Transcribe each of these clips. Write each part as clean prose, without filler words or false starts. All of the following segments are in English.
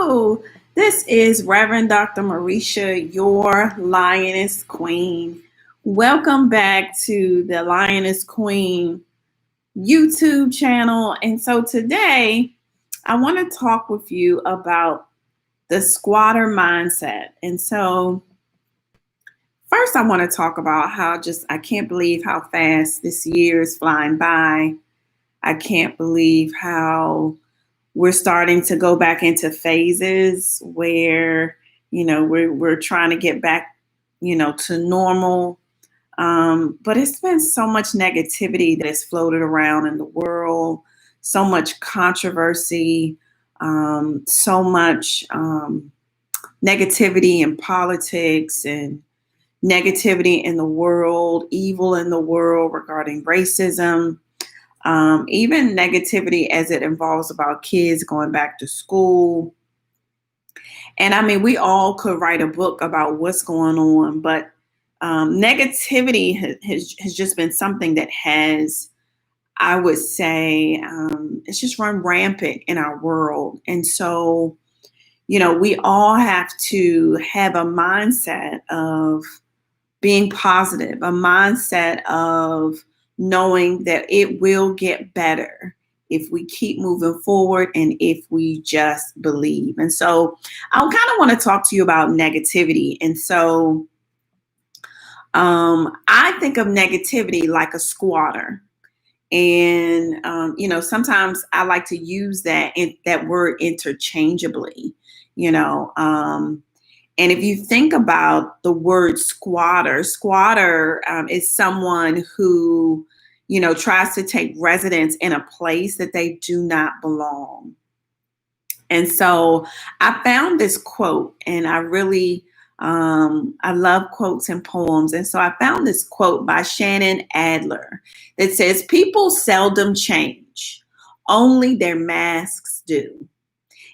Hello, this is Reverend Dr. Marisha, your Lioness Queen. Welcome back to the Lioness Queen YouTube channel. And so today I want to talk with you about the squatter mindset. And so first I want to talk about how I can't believe how fast this year is flying by. I can't believe how we're starting to go back into phases where, we're trying to get back, to normal. But it's been so much negativity that has floated around in the world, so much controversy, so much negativity in politics and negativity in the world, evil in the world regarding racism. Even negativity as it involves about kids going back to school. And I mean, we all could write a book about what's going on, but negativity has just been something that has, I would say, it's just run rampant in our world. And so, we all have to have a mindset of being positive, a mindset of knowing that it will get better if we keep moving forward and if we just believe. And so I kind of want to talk to you about negativity. And so I think of negativity like a squatter. And, sometimes I like to use that word interchangeably, and if you think about the word squatter is someone who, tries to take residence in a place that they do not belong. And so I found this quote, and I really, I love quotes and poems. And so I found this quote by Shannon Adler that says, "People seldom change, only their masks do.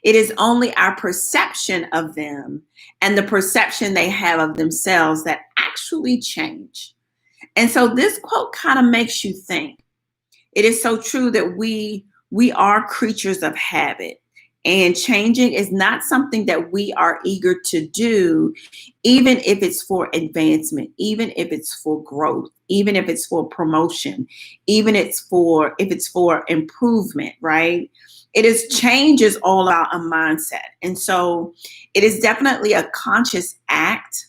It is only our perception of them and the perception they have of themselves that actually change." And so this quote kind of makes you think. It is so true that we are creatures of habit, and changing is not something that we are eager to do, even if it's for advancement, even if it's for growth, even if it's for promotion, even if it's for improvement, right? It is change is all about a mindset. And so it is definitely a conscious act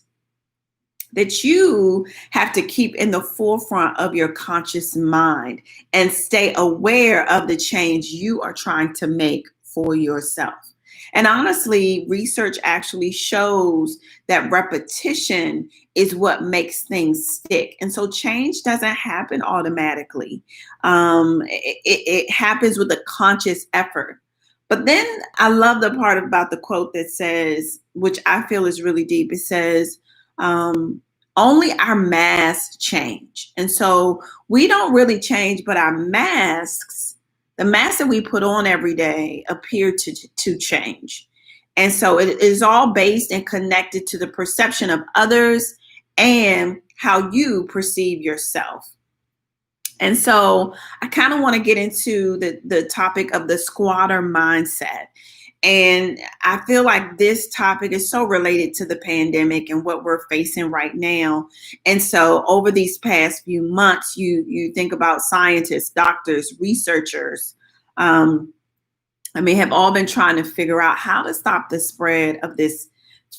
that you have to keep in the forefront of your conscious mind and stay aware of the change you are trying to make for yourself. And honestly, research actually shows that repetition is what makes things stick. And so change doesn't happen automatically. It happens with a conscious effort. But then I love the part about the quote that says, which I feel is really deep. It says, only our masks change. And so we don't really change, but our masks, the masks that we put on every day, appear to change. And so it is all based and connected to the perception of others and how you perceive yourself. And so I kind of want to get into the topic of the squatter mindset. And I feel like this topic is so related to the pandemic and what we're facing right now. And so over these past few months, you think about scientists, doctors, researchers, have all been trying to figure out how to stop the spread of this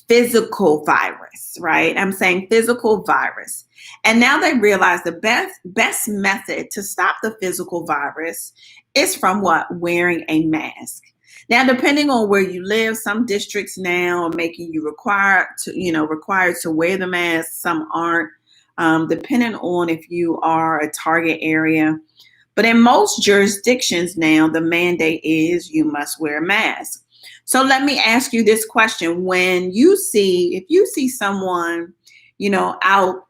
physical virus, right? I'm saying physical virus. And now they realize the best method to stop the physical virus is from what? Wearing a mask. Now, depending on where you live, some districts now are making you required to wear the mask. Some aren't, depending on if you are a target area. But in most jurisdictions now, the mandate is you must wear a mask. So let me ask you this question. If you see someone, out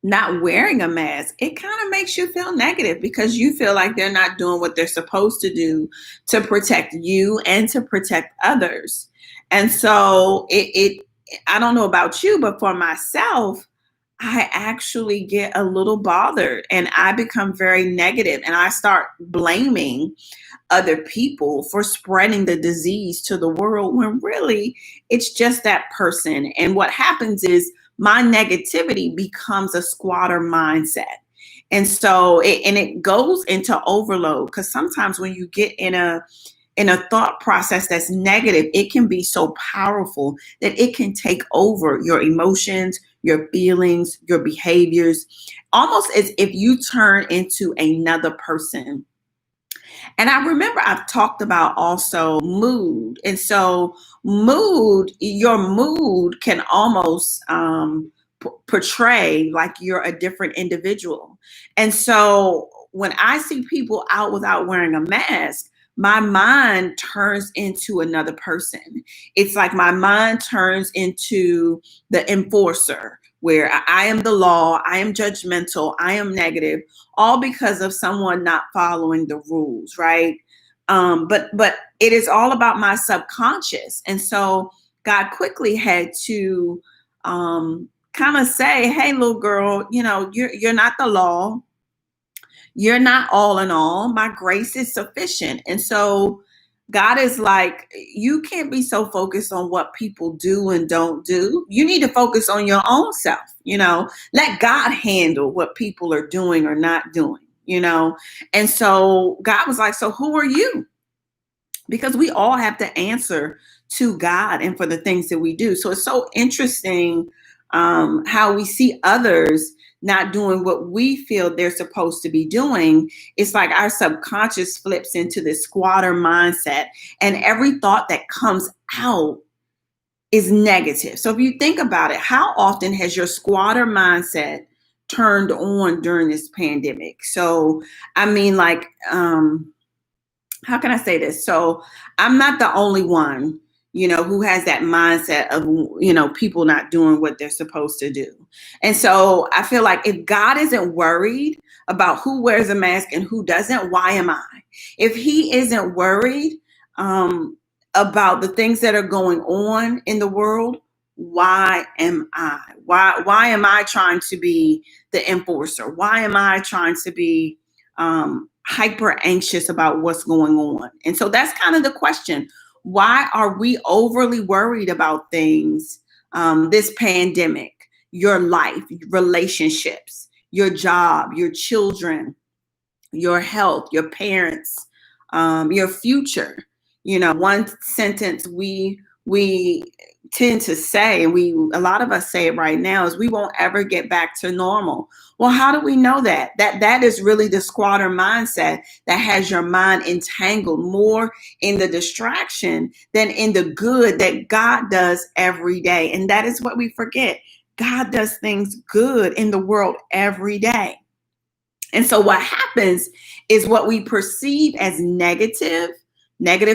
not wearing a mask, it kind of makes you feel negative because you feel like they're not doing what they're supposed to do to protect you and to protect others. And so I don't know about you, but for myself, I actually get a little bothered and I become very negative and I start blaming other people for spreading the disease to the world when really it's just that person. And what happens is my negativity becomes a squatter mindset. And so it goes into overload because sometimes when you get in a thought process that's negative, it can be so powerful that it can take over your emotions, your feelings, your behaviors, almost as if you turn into another person. And I remember I've talked about also mood. And so, your mood can almost portray like you're a different individual. And so, when I see people out without wearing a mask, my mind turns into another person. It's like my mind turns into the enforcer, where I am the law, I am judgmental, I am negative, all because of someone not following the rules, right? But it is all about my subconscious, and so God quickly had to kind of say, "Hey, little girl, you're not the law. You're not all in all. My grace is sufficient." And so God is like, you can't be so focused on what people do and don't do. You need to focus on your own self, let God handle what people are doing or not doing. And so God was like, so who are you? Because we all have to answer to God and for the things that we do. So it's so interesting how we see others not doing what we feel they're supposed to be doing. It's like our subconscious flips into this squatter mindset, and every thought that comes out is negative. So if you think about it, how often has your squatter mindset turned on during this pandemic? So, I mean, like, how can I say this? So I'm not the only one, who has that mindset of, people not doing what they're supposed to do. And so I feel like if God isn't worried about who wears a mask and who doesn't, why am I? If he isn't worried about the things that are going on in the world, why am I? Why am I trying to be the enforcer? Why am I trying to be hyper anxious about what's going on? And so that's kind of the question. Why are we overly worried about things? This pandemic, your life, relationships, your job, your children, your health, your parents, your future. One sentence we tend to say, and a lot of us say it right now, is we won't ever get back to normal. Well, how do we know that? That is really the squatter mindset that has your mind entangled more in the distraction than in the good that God does every day. And that is what we forget. God does things good in the world every day. And so what happens is what we perceive as negative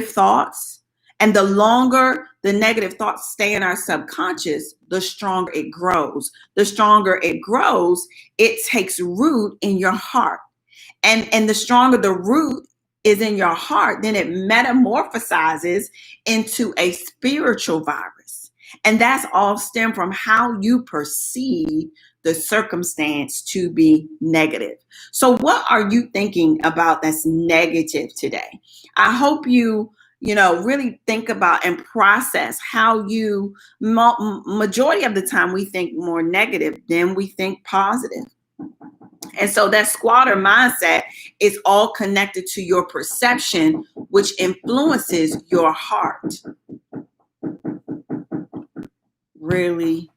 thoughts. And the longer the negative thoughts stay in our subconscious, the stronger it grows. The stronger it grows, it takes root in your heart. And the stronger the root is in your heart, then it metamorphosizes into a spiritual virus. And that's all stem from how you perceive the circumstance to be negative. So what are you thinking about that's negative today? I hope you really think about and process how you majority of the time we think more negative than we think positive. And so that squatter mindset is all connected to your perception, which influences your heart. Really